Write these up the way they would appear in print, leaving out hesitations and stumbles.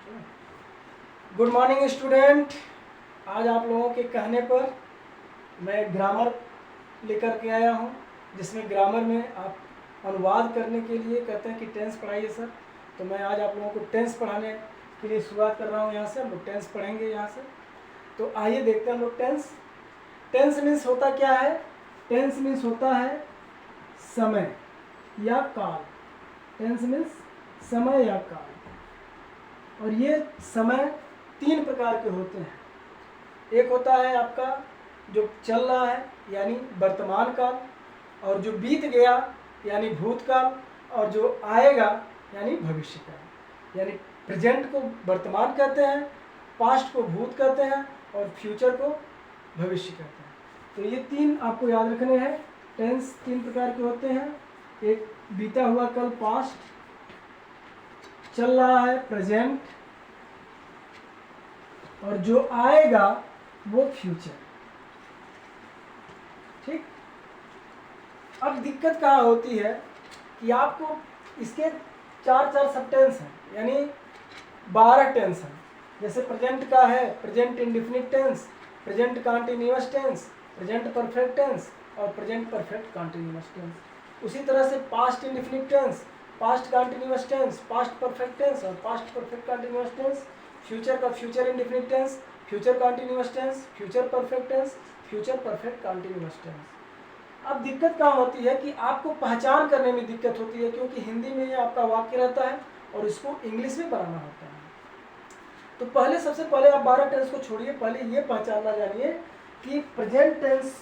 Good morning student. आज आप लोगों के कहने पर मैं ग्रामर लेकर के आया हूँ, जिसमें ग्रामर में आप अनुवाद करने के लिए कहते हैं कि टेंस पढ़ाइए सर। तो मैं आज आप लोगों को टेंस पढ़ाने के लिए शुरुआत कर रहा हूँ। यहाँ से हम लोग टेंस पढ़ेंगे यहाँ से। तो आइए देखते हैं हम लोग टेंस। टेंस मीन्स होता क्या है? टेंस मीन्स होता है समय या काल। टेंस मीन्स समय या काल। और ये समय तीन प्रकार के होते हैं। एक होता है आपका जो चल रहा है यानी वर्तमान काल, और जो बीत गया यानी भूतकाल, और जो आएगा यानी भविष्य काल। यानी प्रेजेंट को वर्तमान कहते हैं, पास्ट को भूत कहते हैं, और फ्यूचर को भविष्य कहते हैं। तो ये तीन आपको याद रखने हैं। टेंस तीन प्रकार के होते हैं। एक बीता हुआ कल पास्ट, चल रहा है प्रेजेंट, और जो आएगा वो फ्यूचर। ठीक। अब दिक्कत कहाँ होती है कि आपको इसके चार सब टेंस हैं, यानी 12 टेंस हैं। जैसे प्रेजेंट का है present indefinite tense, present continuous tense, present perfect tense, और प्रेजेंट परफेक्ट कंटीन्यूअस टेंस। उसी तरह से past indefinite tense, past continuous tense, past perfect tense, और past perfect continuous tense. Future का future indefinite tense, future continuous tense, future perfect tense, future perfect continuous tense. अब दिक्कत कहाँ होती है कि आपको पहचान करने में दिक्कत होती है, क्योंकि हिंदी में ये आपका वाक्य रहता है और इसको इंग्लिश में बनाना होता है। तो पहले सबसे पहले आप 12 टेंस को छोड़िए, पहले ये पहचानना जानिए कि प्रेजेंट टेंस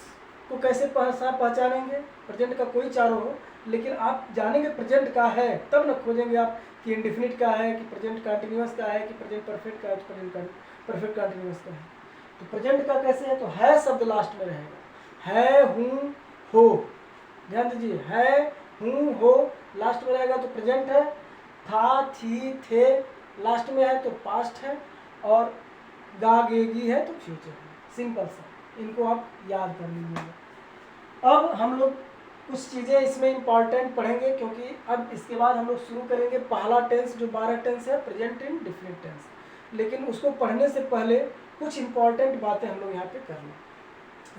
को कैसे पहचानेंगे। प्रेजेंट का कोई चारों हो, लेकिन आप जानेंगे प्रेजेंट का है तब न खोजेंगे आप कि इंडेफिनिट का है, कि प्रेजेंट कंटीन्यूअस का है, कि प्रेजेंट परफेक्ट का है, तो प्रेजेंट परफेक्ट कंटीन्यूअस का है। तो प्रेजेंट का कैसे है? तो है शब्द लास्ट में रहेगा। है, हूँ, हो। ध्यान दीजिए, है, हूँ, हो लास्ट में रहेगा तो प्रेजेंट है। था, थी, थे लास्ट में है तो पास्ट है, और गा, गेगी है तो फ्यूचर है। सिंपल सा, इनको आप याद कर लीजिएगा। अब हम लोग कुछ चीज़ें इसमें इंपॉर्टेंट पढ़ेंगे, क्योंकि अब इसके बाद हम लोग शुरू करेंगे पहला टेंस जो 12 टेंस है, प्रेजेंट इंडेफिनिट टेंस। लेकिन उसको पढ़ने से पहले कुछ इंपॉर्टेंट बातें हम लोग यहाँ पे कर लें।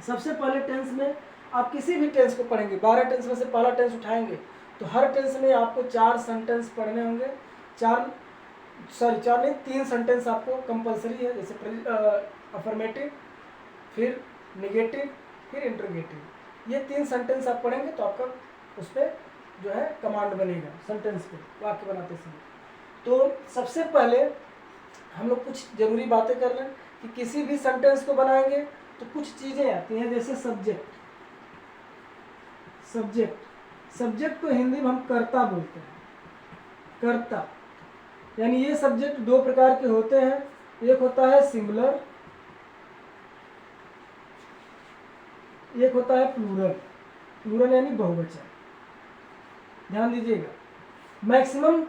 सबसे पहले टेंस में आप किसी भी टेंस को पढ़ेंगे, 12 टेंस में से पहला टेंस उठाएंगे तो हर टेंस में आपको 4 सेंटेंस पढ़ने होंगे। 3 सेंटेंस आपको कंपलसरी है। जैसे अफर्मेटिव, फिर नेगेटिव, फिर इंटरोगेटिव। ये 3 सेंटेंस आप पढ़ेंगे तो आपका उस पर जो है कमांड बनेगा सेंटेंस पे, वाक्य बनाते समय। तो सबसे पहले हम लोग कुछ ज़रूरी बातें कर लें कि किसी भी सेंटेंस को बनाएंगे तो कुछ चीज़ें आती हैं, जैसे सब्जेक्ट। सब्जेक्ट को हिंदी में हम कर्ता बोलते हैं। कर्ता यानी ये सब्जेक्ट 2 प्रकार के होते हैं। एक होता है सिंगुलर, एक होता है प्लूरल। प्लूरल यानी बहुवचन। ध्यान दीजिएगा, मैक्सिमम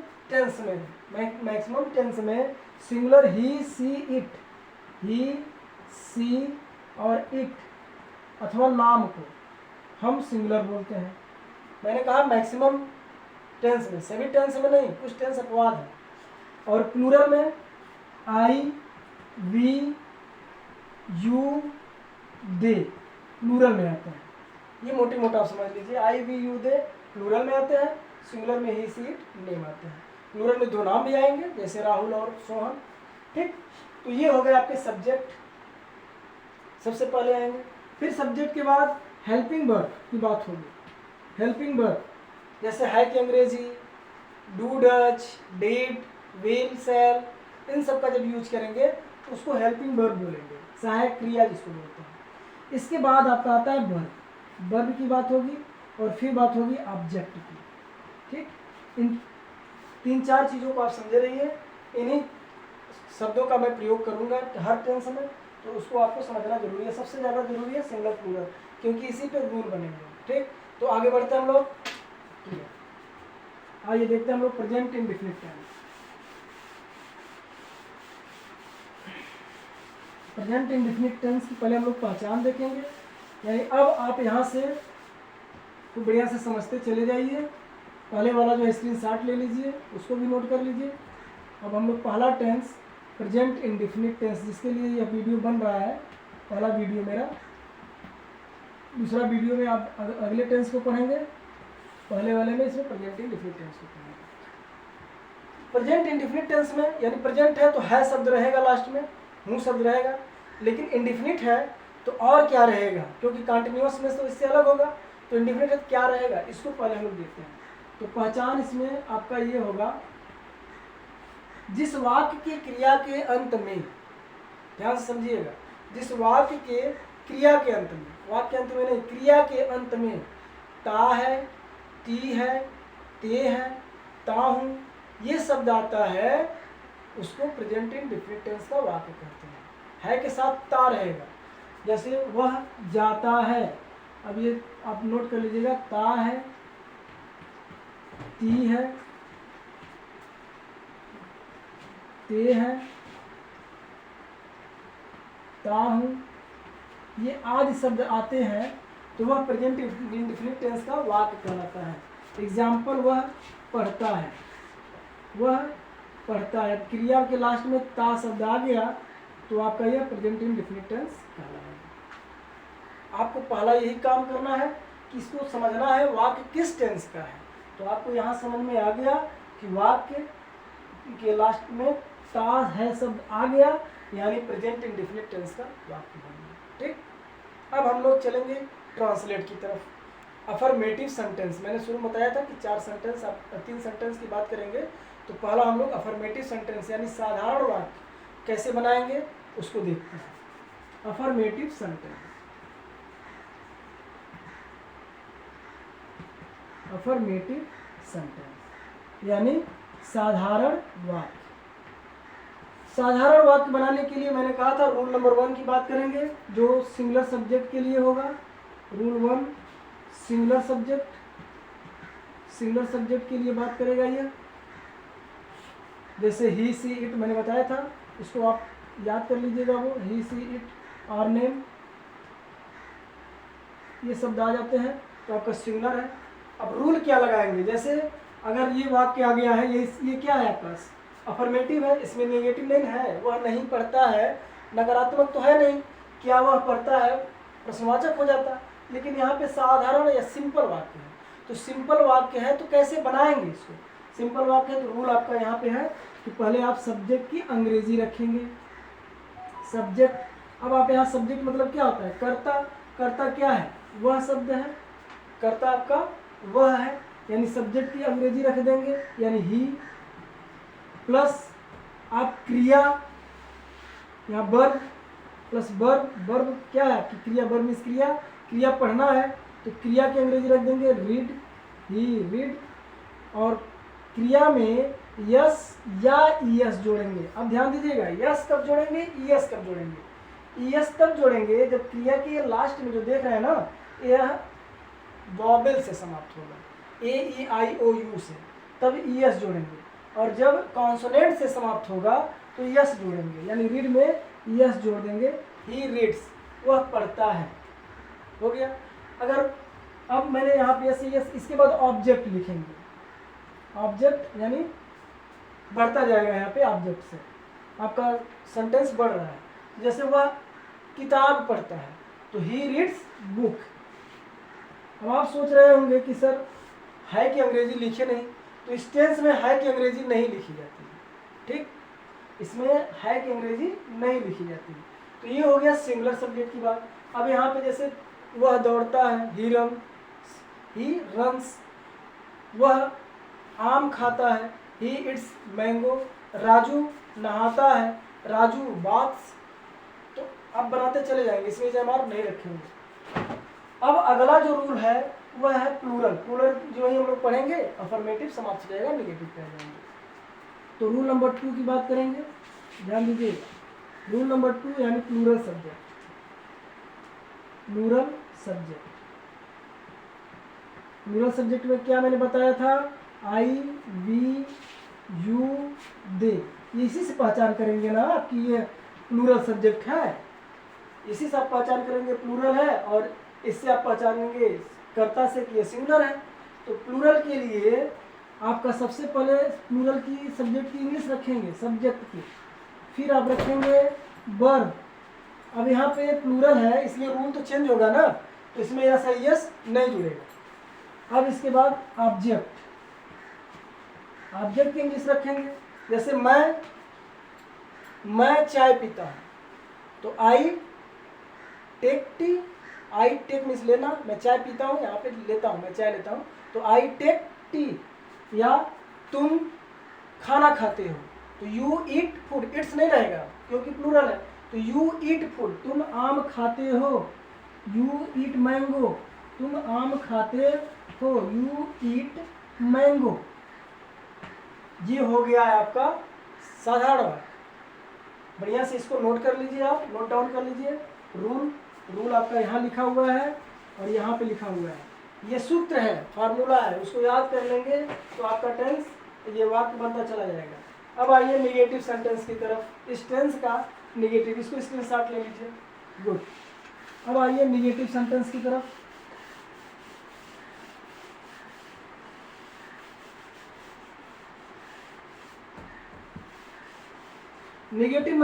टेंस में सिंगुलर ही, सी, इट, ही, सी और इट अथवा नाम को हम सिंगुलर बोलते हैं। मैंने कहा मैक्सिमम टेंस में, सभी टेंस में नहीं, कुछ टेंस अपवाद है। और प्लूरल में आई, वी, यू, दे प्लूरल में आते हैं। ये मोटी मोटा आप समझ लीजिए, आई, वी, यू, दे प्लूरल में आते हैं, सिंगुलर में ही, सी, इट, नेम आते हैं। प्लूरल में 2 नाम भी आएंगे, जैसे राहुल और सोहन। ठीक। तो ये हो गए आपके सब्जेक्ट, सबसे पहले आएंगे। फिर सब्जेक्ट के बाद हेल्पिंग वर्ब की बात होगी। हेल्पिंग वर्ब जैसे है कि अंग्रेजी, डू, डच, डिड, विल, शैल, इन सब का जब यूज करेंगे तो उसको हेल्पिंग वर्ब बोलेंगे, सहायक क्रिया जिसको बोलते हैं। इसके बाद आपका आता है वर्ब। वर्ब की बात होगी, और फिर बात होगी ऑब्जेक्ट की। ठीक। इन 3-4 चीज़ों को आप समझे रहिए। इन्हीं शब्दों का मैं प्रयोग करूंगा हर टेंस में, तो उसको आपको समझना जरूरी है। सबसे ज़्यादा जरूरी है सिंगुलर प्लूरल, क्योंकि इसी पे रूल बनेंगे। ठीक। तो आगे बढ़ते हैं हम लोग। आइए देखते हैं हम लोग present indefinite tense. Present indefinite tense की पहले हम लोग पहचान देखेंगे। यानी अब आप यहाँ से खूब बढ़िया से समझते चले जाइए। पहले वाला जो स्क्रीनशॉट ले लीजिए, उसको भी नोट कर लीजिए। अब हम लोग पहला टेंस प्रेजेंट इंडेफिनिट टेंस, जिसके लिए यह वीडियो बन रहा है, पहला वीडियो मेरा। दूसरा वीडियो में आप अगले टेंस को पढ़ेंगे, पहले वाले में इसमें प्रेजेंट इंडेफिनिट टेंस को पढ़ेंगे। प्रेजेंट इंडेफिनिट टेंस में यानी प्रेजेंट है तो है शब्द रहेगा लास्ट में, हूँ शब्द रहेगा, लेकिन इंडेफिनिट है तो और क्या रहेगा, क्योंकि कंटिन्यूअस में तो इससे अलग होगा, तो इंडेफिनिट है क्या रहेगा, इसको पहले हम लोग देखते हैं। तो पहचान इसमें आपका ये होगा, जिस वाक्य की क्रिया के अंत में, ध्यान से समझिएगा, जिस वाक्य के क्रिया के अंत में, वाक्य अंत में नहीं, क्रिया के अंत में ता है, ती है, ते है, ताहूं, ये शब्द आता है, उसको प्रेजेंट इंडेफिनिट टेंस का वाक्य कहते हैं। है के साथ ता रहेगा, जैसे वह जाता है, अब ये आप नोट कर लीजिएगा, ता है, ती है, ते है, ताहूं, ये आदि शब्द आते हैं तो वह प्रेजेंट इंडेफिनिट टेंस का वाक्य कहलाता है। एग्जाम्पल, वह पढ़ता है, वह पढ़ता है, क्रिया के लास्ट में ता शब्द आ गया तो आपका यह प्रेजेंट इंडेफिनिट टेंस कहलाएगा। आपको पहला यही काम करना है कि इसको समझना है वाक्य किस टेंस का है। तो आपको यहाँ समझ में आ गया कि वाक्य के लास्ट में ता है शब्द आ गया, यानी प्रेजेंट इंडेफिनिट टेंस का वाक्य बन गया। ठीक, अब हम लोग चलेंगे ट्रांसलेट की तरफ। अफर्मेटिव सेंटेंस, मैंने शुरू में बताया था कि 4 सेंटेंस, 3 सेंटेंस की बात करेंगे। तो पहला हम लोग अफर्मेटिव सेंटेंस यानी साधारण वाक्य कैसे बनाएंगे उसको देखते हैं। अफर्मेटिव सेंटेंस, अफर्मेटिव सेंटेंस यानी साधारण वाक्य। साधारण वाक्य बनाने के लिए मैंने कहा था रूल नंबर 1 की बात करेंगे, जो सिंगुलर सब्जेक्ट के लिए होगा। Rule 1 singular subject, singular subject के लिए बात करेगा ये। जैसे ही, सी, इट मैंने बताया था, इसको आप याद कर लीजिएगा, वो ही, सी, इट, आवर नेम, ये शब्द आ जाते हैं तो आपका सिंगुलर है। अब रूल क्या लगाएंगे, जैसे अगर ये वाक्य आ गया है, ये क्या है आपके पास, अफर्मेटिव है, इसमें नेगेटिव नहीं है, वह नहीं पढ़ता है, नकारात्मक तो है नहीं, क्या वह पढ़ता है, प्रश्नवाचक हो जाता। लेकिन यहाँ पे साधारण या सिंपल वाक्य है, तो सिंपल वाक्य है तो कैसे बनाएंगे इसको। सिंपल वाक्य है तो रूल आपका यहाँ पे है कि पहले आप सब्जेक्ट की अंग्रेजी रखेंगे, सब्जेक्ट। अब आप यहाँ सब्जेक्ट मतलब क्या होता है, कर्ता, कर्ता क्या है, वह शब्द है, कर्ता आपका वह है, यानी सब्जेक्ट की अंग्रेजी रख देंगे, यानी ही, प्लस आप क्रिया, यहाँ वर्ब प्लस वर्ब, वर्ब क्या है कि क्रिया, वर्ब मीन्स क्रिया, क्रिया पढ़ना है तो क्रिया की अंग्रेजी रख देंगे रीड, ही रीड, और क्रिया में यस या ईएस जोड़ेंगे। अब ध्यान दीजिएगा, यस कब जोड़ेंगे, ईएस कब जोड़ेंगे। ईएस तब जोड़ेंगे जब क्रिया के लास्ट में जो देख रहे हैं ना, यह वॉवेल से समाप्त होगा, ए ई आई ओ यू से, तब ईएस जोड़ेंगे, और जब कॉन्सोनेंट से समाप्त होगा तो यस जोड़ेंगे, यानी रीड में यस जोड़ देंगे, ही रीड्स, वह पढ़ता है, हो गया। अगर अब मैंने यहाँ पे यस, इसके बाद ऑब्जेक्ट लिखेंगे, ऑब्जेक्ट यानी बढ़ता जाएगा, यहाँ पे ऑब्जेक्ट से आपका सेंटेंस बढ़ रहा है। जैसे वह किताब पढ़ता है तो ही रीड्स बुक। अब आप सोच रहे होंगे कि सर है की अंग्रेजी लिखे नहीं, तो इस टेंस में है की अंग्रेजी नहीं लिखी जाती है, ठीक, इसमें है की अंग्रेजी नहीं लिखी जाती है। तो ये हो गया सिंगुलर सब्जेक्ट की बात। अब यहाँ पे जैसे वह दौड़ता है, ही रन्स, वह आम खाता है, ही इट्स मैंगो, राजू नहाता है, राजू बाथ्स। तो अब बनाते चले जाएंगे, इसमें जमार नहीं रखेंगे। अब अगला जो रूल है वह है प्लूरल। प्लूरल जो ही हम लोग पढ़ेंगे, अफर्मेटिव समाप्त हो जाएगा, नेगेटिव कह जाएंगे। तो रूल नंबर 2 की बात करेंगे, ध्यान दीजिएगा। रूल नंबर 2 यानी plural subject, plural subject. Plural subject में क्या मैंने बताया था, आई, वी, यू, दे, इसी से पहचान करेंगे ना कि ये प्लूरल सब्जेक्ट है, इसी से आप पहचान करेंगे प्लूरल है, और इससे आप पहचानेंगे कर्ता से कि ये सिंगुलर है। तो प्लूरल के लिए आपका सबसे पहले प्लूरल की सब्जेक्ट की इंग्लिश रखेंगे, सब्जेक्ट की, फिर आप रखेंगे वर्ब। अब यहाँ पे प्लूरल है इसलिए रूल तो चेंज होगा ना, तो इसमें यस है यस नहीं जुड़ेगा। अब इसके बाद ऑब्जेक्ट, ऑब्जेक्ट की इंग्लिश रखेंगे, जैसे मैं चाय पीता हूँ, तो I take tea, I take means लेना, मैं चाय पीता हूँ, यहाँ पे लेता हूँ, मैं चाय लेता हूँ, तो आई टेक टी। या तुम खाना खाते हो, तो यू ईट फूड, इट्स नहीं रहेगा क्योंकि प्लूरल है, तो यू ईट फूड, तुम आम खाते हो, यू ईट मैंगो, तुम आम खाते हो, यू ईट मैंगो। ये हो गया है आपका साधारण वाक्य। बढ़िया से इसको नोट कर लीजिए, आप नोट डाउन कर लीजिए। रूल आपका यहाँ लिखा हुआ है और यहाँ पे लिखा हुआ है, ये सूत्र है, फार्मूला है, उसको याद कर लेंगे तो आपका टेंस ये वाक्य बनता चला जाएगा। अब आइए निगेटिव सेंटेंस की तरफ, इस टेंस का निगेटिव, इसको स्क्रीनशॉट ले लीजिए। गुड। अब आइए निगेटिव सेंटेंस की तरफ। निगेटिव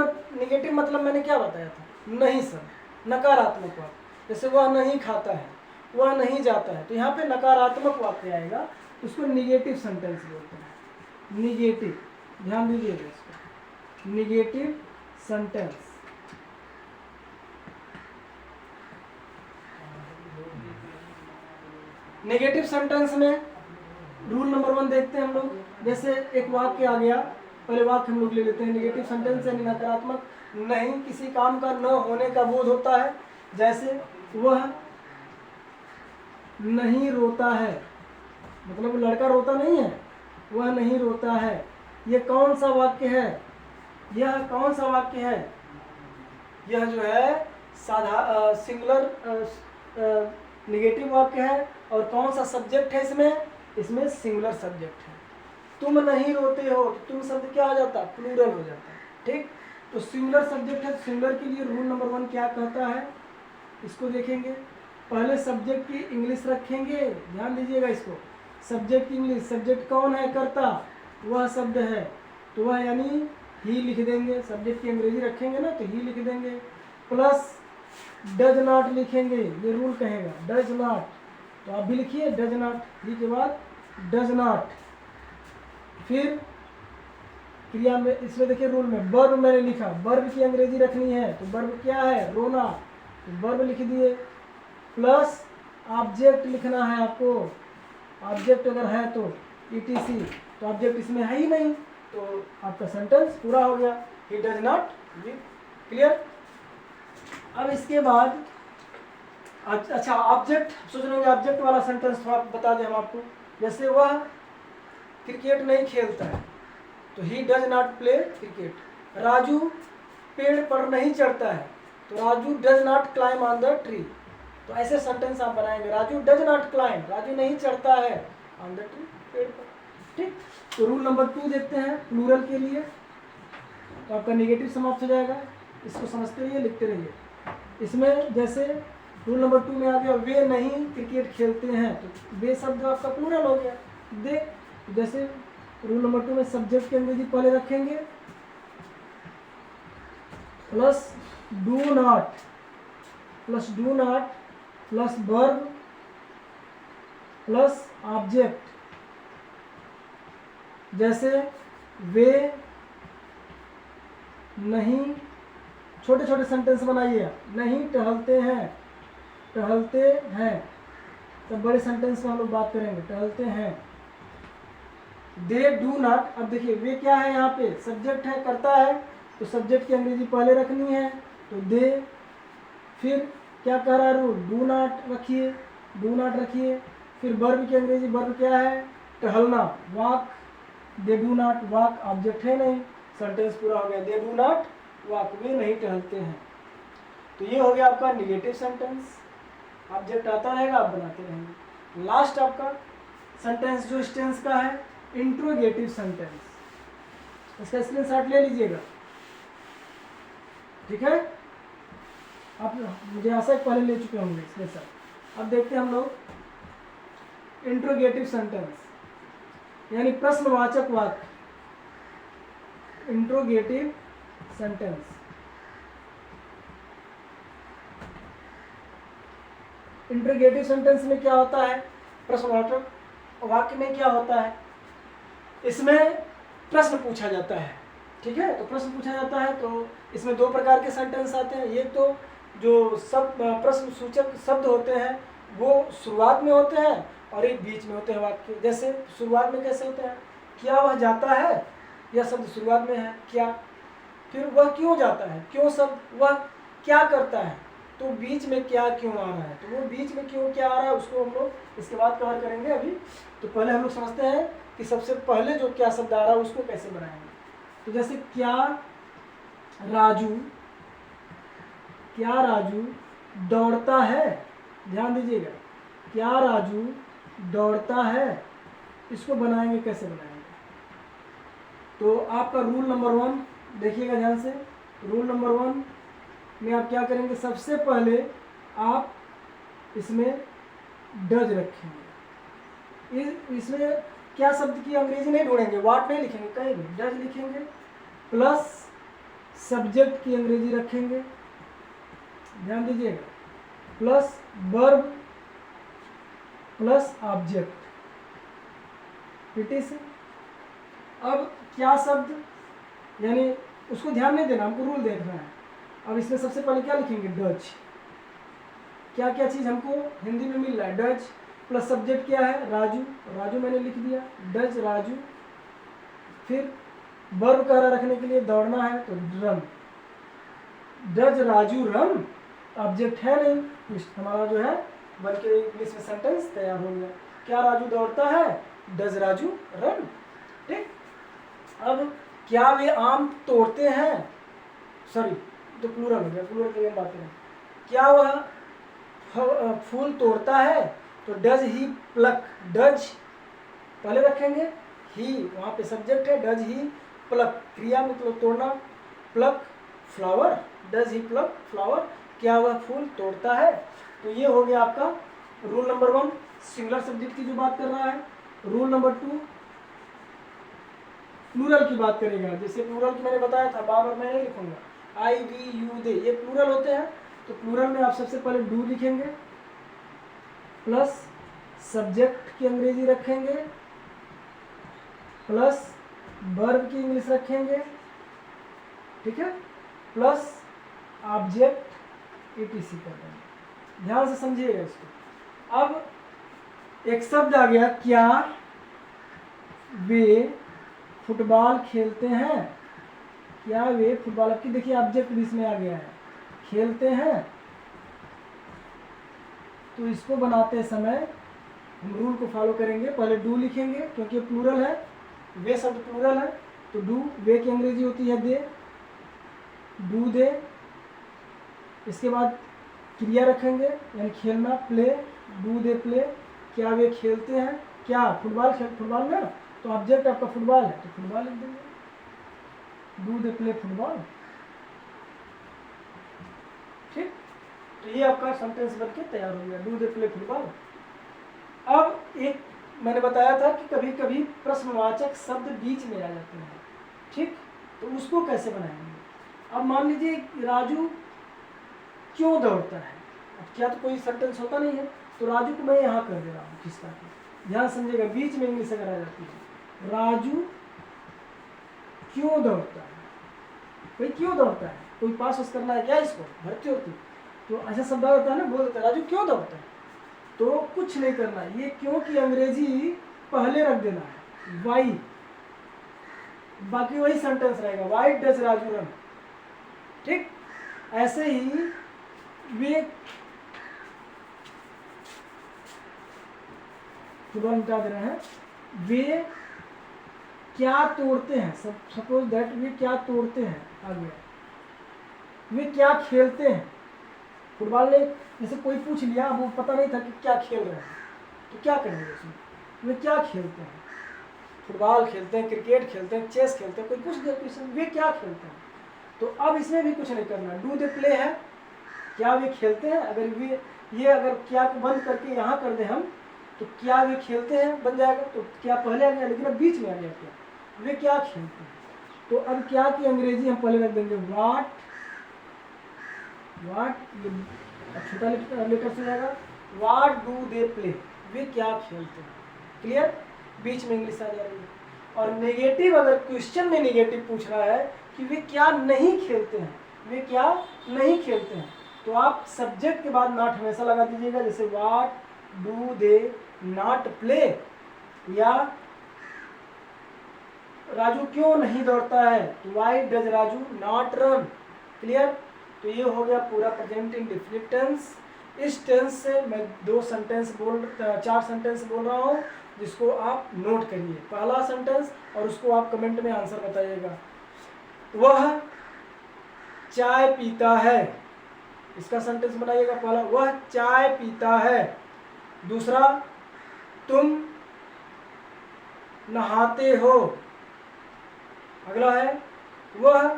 मतलब मैंने क्या बताया था, नहीं सर, नकारात्मक वाक्य। जैसे वह नहीं खाता है, वह नहीं जाता है, तो यहाँ पे नकारात्मक वाक्य आएगा, उसको निगेटिव सेंटेंस बोलते हैं। निगेटिव, ध्यान दीजिएगा इसको, निगेटिव सेंटेंस। नेगेटिव सेंटेंस में रूल नंबर 1 देखते हैं हम लोग। जैसे एक वाक्य आ गया, पहले वाक्य हम लोग ले लेते हैं। नेगेटिव सेंटेंस यानी नकारात्मक, नहीं किसी काम का न होने का बोध होता है। जैसे वह नहीं रोता है, मतलब लड़का रोता नहीं है, वह नहीं रोता है। ये कौन सा वाक्य है, यह कौन सा वाक्य है, यह जो है सिंगुलर नेगेटिव वाक्य है। और कौन सा सब्जेक्ट है इसमें सिंगुलर सब्जेक्ट है। तुम नहीं रोते हो, तो तुम शब्द क्या हो जाता, प्लूरल हो जाता है। ठीक, तो सिंगुलर सब्जेक्ट है, सिंगुलर के लिए रूल नंबर 1 क्या कहता है, इसको देखेंगे। पहले सब्जेक्ट की इंग्लिश रखेंगे, ध्यान दीजिएगा इसको, सब्जेक्ट की इंग्लिश। सब्जेक्ट कौन है, कर्ता, वह शब्द है, तो वह यानी ही लिख देंगे। सब्जेक्ट की अंग्रेजी रखेंगे ना तो ही लिख देंगे, प्लस डज नॉट लिखेंगे, ये रूल कहेगा डज नॉट, तो आप भी लिखिए डज नॉट, ही के बाद डज नॉट। फिर क्रिया में, इसमें देखिए रूल में वर्ब मैंने लिखा, वर्ब की अंग्रेजी रखनी है, तो वर्ब क्या है, रोना, तो वर्ब लिख दिए। प्लस ऑब्जेक्ट लिखना है आपको, ऑब्जेक्ट अगर है तो ETC, तो ऑब्जेक्ट इसमें है ही नहीं, तो आपका सेंटेंस पूरा हो गया, he does not live. Clear. अब इसके बाद अच्छा, ऑब्जेक्ट सोच रहे होंगे, ऑब्जेक्ट वाला सेंटेंस थोड़ा बता दें हम आपको। जैसे वह क्रिकेट नहीं खेलता है, तो he does not play cricket. Raju पेड़ पर नहीं चढ़ता है, तो Raju does not climb on the tree. तो ऐसे सेंटेंस आप बनाएंगे, Raju does not climb, Raju नहीं चढ़ता है ऑन द ट्री, पेड़ पर। ठीक, तो रूल नंबर 2 देखते हैं प्लूरल के लिए, तो आपका नेगेटिव समाप्त हो जाएगा। इसको समझते रहिए, लिखते रहिए। इसमें जैसे रूल नंबर 2 में आ गया, वे नहीं क्रिकेट खेलते हैं, तो वे शब्द आपका प्लूरल हो गया। देख, जैसे रूल नंबर 2 में सब्जेक्ट की अंग्रेजी पहले रखेंगे, plus do not, plus verb, plus object. जैसे वे नहीं, छोटे छोटे सेंटेंस बनाइए, नहीं टहलते हैं, तो बड़े सेंटेंस में हम लोग बात करेंगे, टहलते हैं। दे डू नॉट, अब देखिए वे क्या है, यहाँ पे सब्जेक्ट है, करता है, तो सब्जेक्ट की अंग्रेजी पहले रखनी है, तो दे। फिर क्या कह रहा है रूल, डू नॉट रखिए। फिर वर्ब की अंग्रेजी, वर्ब क्या है, टहलना, walk. They do not walk, object है नहीं, सेंटेंस पूरा हो गया, दे डू नॉट वॉक, वे नहीं टहलते हैं। तो ये हो गया आपका निगेटिव सेंटेंस। ऑब्जेक्ट आता रहेगा, आप बनाते रहेंगे। लास्ट आपका सेंटेंस जो इस टेंस का है, इंट्रोगेटिव सेंटेंस। इसका स्क्रीनशॉट ले लीजिएगा, ठीक है। आप मुझे आशा है पहले ले चुके होंगे स्क्रीनशॉट। अब देखते हैं हम लोग इंट्रोगेटिव सेंटेंस, यानी प्रश्नवाचक वाक्य। Interrogative sentence. इंटरोगेटिव सेंटेंस में क्या होता है, प्रश्नवाचक वाक्य में क्या होता है, इसमें प्रश्न पूछा जाता है। ठीक है, तो प्रश्न पूछा जाता है तो इसमें दो प्रकार के सेंटेंस आते हैं। एक तो जो सब प्रश्न सूचक शब्द होते हैं वो शुरुआत में होते हैं और एक बीच में होते हैं वाक्य। जैसे शुरुआत में कैसे होते हैं, क्या वह जाता है, यह शब्द शुरुआत में है क्या। फिर वह क्यों जाता है, क्यों शब्द, वह क्या करता है, तो बीच में क्या क्यों आ रहा है, तो वो बीच में क्यों क्या आ रहा है उसको हम लोग इसके बाद कवर करेंगे। अभी तो पहले हम लोग समझते हैं कि सबसे पहले जो क्या शब्द आ रहा है उसको कैसे बनाएंगे। तो जैसे क्या राजू दौड़ता है, ध्यान दीजिएगा, क्या राजू दौड़ता है, इसको बनाएंगे, कैसे बनाएंगे। तो आपका रूल नंबर 1 देखिएगा ध्यान से। रूल नंबर 1 में आप क्या करेंगे, सबसे पहले आप इसमें डज रखेंगे। इसमें क्या शब्द की अंग्रेजी नहीं ढूंढेंगे, वाट नहीं लिखेंगे, कहीं भी डज लिखेंगे, प्लस सब्जेक्ट की अंग्रेजी रखेंगे, ध्यान दीजिएगा, plus verb plus object, PT से। अब क्या शब्द, यानी उसको ध्यान नहीं देना, हमको रूल देखना है। अब इसमें सबसे पहले क्या लिखेंगे, डज। क्या क्या चीज़ हमको हिंदी में मिल रहा है, डज, प्लस सब्जेक्ट क्या है, राजू, राजू मैंने लिख दिया, डज राजू। फिर वर्ब कह रहा रखने के लिए दौड़ना है तो run, does Raju run, object है नहीं, हमारा जो है बन के इंग्लिश में सेंटेंस तैयार हो गया। क्या राजू दौड़ता है, डज राजू रन। ठीक, अब क्या वे आम तोड़ते हैं, सॉरी तो प्लूरल हो गया, प्लूरल की बात करें, क्या वह फूल तोड़ता है, तो डज ही प्लक, डज पहले रखेंगे, ही वहाँ पे सब्जेक्ट है, डज ही प्लक क्रिया मतलब तोड़ना, pluck flower, does he pluck flower, क्या वह फूल तोड़ता है। तो ये हो गया आपका रूल नंबर 1 सिंगुलर सब्जेक्ट की जो बात कर रहा है। रूल नंबर 2 प्लूरल की बात करेगा। जैसे प्लूरल की मैंने बताया था, बार बार मैं नहीं लिखूंगा, आई वी यू दे, ये प्लूरल होते हैं। तो प्लूरल में आप सबसे पहले डू लिखेंगे, प्लस सब्जेक्ट की अंग्रेजी रखेंगे, प्लस वर्ब की इंग्लिश रखेंगे, ठीक है, प्लस ऑब्जेक्ट ईटीसी कर देंगे। ध्यान से समझिएगा इसको। अब एक शब्द आ गया, क्या वे फुटबॉल खेलते हैं, क्या वे फुटबॉल, आपकी देखिए ऑब्जेक्ट भी इसमें आ गया है, खेलते हैं। तो इसको बनाते समय हम रूल को फॉलो करेंगे, पहले डू लिखेंगे क्योंकि प्लूरल है, वे शब्द प्लूरल है, तो डू, वे की अंग्रेजी होती है दे, डू दे। इसके बाद क्रिया रखेंगे यानी खेलना, प्ले, डू दे प्ले, क्या वे खेलते हैं, क्या फुटबॉल, फुटबॉल ना, तो ऑब्जेक्ट आपका फुटबॉल है तो फुटबॉल लिख देंगे, डू दे प्ले फुटबॉल। ठीक, तो ये आपका सेंटेंस बनके तैयार हो गया, डू दे प्ले फुटबॉल। अब एक मैंने बताया था कि कभी कभी प्रश्नवाचक शब्द बीच में आ जाते हैं, ठीक, तो उसको कैसे बनाएंगे। अब मान लीजिए राजू क्यों दौड़ता है, अब क्या तो कोई सेंटेंस होता नहीं है, तो राजू को मैं यहाँ कर दे रहा हूँ खिसका के, ध्यान समझिएगा, बीच में इंग्लिश अगर आ जाती है, राजू क्यों दौड़ता है, भाई क्यों दौड़ता है, कोई पास करना है क्या इसको, भर्ती होती, तो ऐसा शब्द होता है ना, बोल देता है राजू क्यों दौड़ता है, तो कुछ नहीं करना, ये क्यों की अंग्रेजी पहले रख देना है, वाई, बाकी वही सेंटेंस रहेगा, वाई डज राजू रन। ठीक, ऐसे ही वे फुटबॉल मिटा दे रहे हैं, वे क्या तोड़ते हैं, सपोज दैट वे क्या तोड़ते हैं, आगे वे क्या खेलते हैं। फुटबॉल ने जैसे कोई पूछ लिया, अब वो पता नहीं था कि क्या खेल रहे हैं, तो क्या करेंगे उसमें, वे क्या खेलते हैं, फुटबॉल खेलते हैं, क्रिकेट खेलते हैं, चेस खेलते हैं, कोई पूछ दिया क्वेश्चन वे क्या खेलते हैं, तो अब इसमें भी कुछ नहीं करना, डू दे प्ले है, क्या वे खेलते हैं, अगर वे ये अगर क्या को बंद करके यहाँ कर दें हम, तो क्या वे खेलते हैं बन जाएगा, तो क्या पहले आ गया, लेकिन अब बीच में आ गया, क्या वे क्या खेलते हैं, तो अब क्या की अंग्रेजी हम पहले रख देंगे वाट, छोटा लेटर से जाएगा, वाट डू दे प्ले, वे क्या खेलते हैं। क्लियर, बीच में इंग्लिश आ जा रही है। और नेगेटिव, अगर क्वेश्चन में नेगेटिव पूछ रहा है कि वे क्या नहीं खेलते हैं, वे क्या नहीं खेलते हैं, तो आप सब्जेक्ट के बाद नॉट हमेशा लगा दीजिएगा। जैसे what do they not play, या राजू क्यों नहीं दौड़ता है, तो why does Raju not run. Clear, तो ये हो गया पूरा प्रेजेंट इंडेफिनिट टेंस। इस टेंस से मैं 4 सेंटेंस बोल रहा हूँ, जिसको आप नोट करिए। पहला सेंटेंस और उसको आप कमेंट में आंसर बताइएगा। वह चाय पीता है, इसका सेंटेंस बनाइएगा। पहला, वह चाय पीता है। दूसरा, तुम नहाते हो। अगला है, वह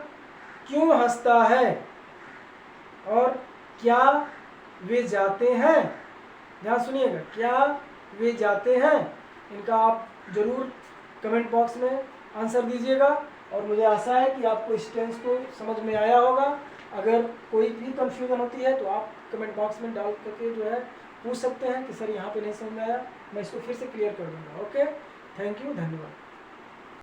क्यों हंसता है, और क्या वे जाते हैं। ध्यान सुनिएगा, क्या वे जाते हैं, इनका आप जरूर कमेंट बॉक्स में आंसर दीजिएगा। और मुझे आशा है कि आपको इस टेंस को समझ में आया होगा। अगर कोई भी कंफ्यूजन होती है तो आप कमेंट बॉक्स में डाल करके जो है पूछ सकते हैं कि सर यहाँ पे नहीं समझ में आया, मैं इसको फिर से क्लियर कर दूंगा। ओके, थैंक यू, धन्यवाद।